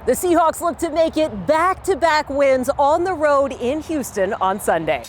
The Seahawks look to make it back-to-back wins on the road in Houston on Sunday.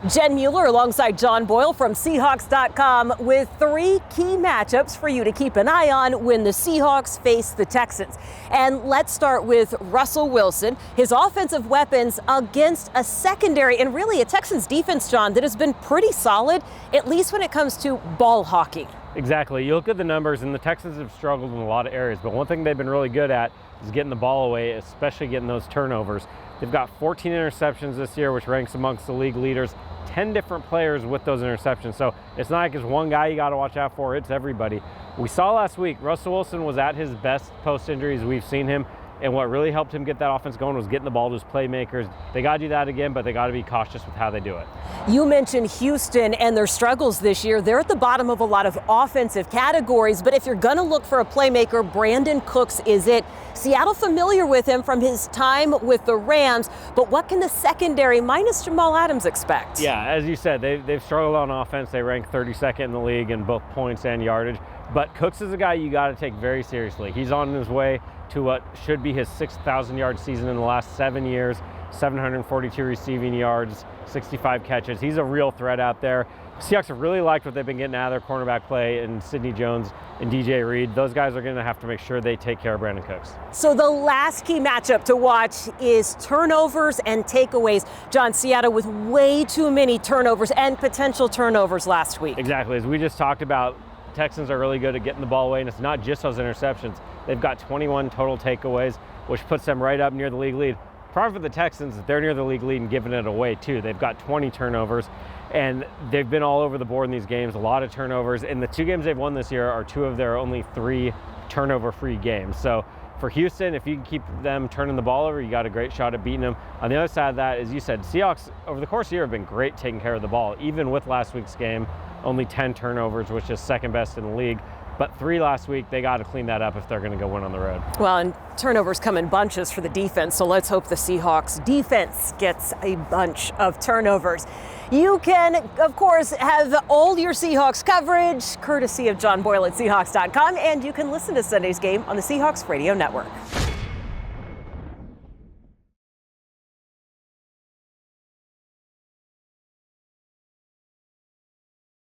Jen Mueller alongside John Boyle from Seahawks.com with three key matchups for you to keep an eye on when the Seahawks face the Texans. And let's start with Russell Wilson, his offensive weapons against a secondary and really a Texans defense, John, that has been pretty solid, at least when it comes to ball hawking. Exactly. You look at the numbers, and the Texans have struggled in a lot of areas, but one thing they've been really good at is getting the ball away, especially getting those turnovers. They've got 14 interceptions this year, which ranks amongst the league leaders. 10 different players with those interceptions. So it's not like it's one guy you got to watch out for, it's everybody. We saw last week, Russell Wilson was at his best post-injuries we've seen him. And what really helped him get that offense going was getting the ball to his playmakers. They got to do that again, but they got to be cautious with how they do it. You mentioned Houston and their struggles this year. They're at the bottom of a lot of offensive categories, but if you're going to look for a playmaker, Brandon Cooks is it. Seattle familiar with him from his time with the Rams, but what can the secondary minus Jamal Adams expect? Yeah, as you said, they've struggled on offense. They rank 32nd in the league in both points and yardage, but Cooks is a guy you got to take very seriously. He's on his way to what should be his 6,000-yard season in the last 7 years, 742 receiving yards, 65 catches. He's a real threat out there. Seahawks have really liked what they've been getting out of their cornerback play in Sidney Jones and DJ Reed. Those guys are going to have to make sure they take care of Brandon Cooks. So the last key matchup to watch is turnovers and takeaways. John, Seattle with way too many turnovers and potential turnovers last week. Exactly. As we just talked about, Texans are really good at getting the ball away, and it's not just those interceptions. They've got 21 total takeaways, which puts them right up near the league lead. Problem for the Texans is they're near the league lead and giving it away too. They've got 20 turnovers, and they've been all over the board in these games, a lot of turnovers. And the two games they've won this year are two of their only 3 turnover-free games. So for Houston, if you can keep them turning the ball over, you got a great shot at beating them. On the other side of that, as you said, Seahawks over the course of the year have been great taking care of the ball, even with last week's game. Only 10 turnovers, which is second best in the league. But 3 last week, they got to clean that up if they're going to go win on the road. Well, and turnovers come in bunches for the defense, so let's hope the Seahawks defense gets a bunch of turnovers. You can, of course, have all your Seahawks coverage, courtesy of John Boyle at Seahawks.com, and you can listen to Sunday's game on the Seahawks Radio Network.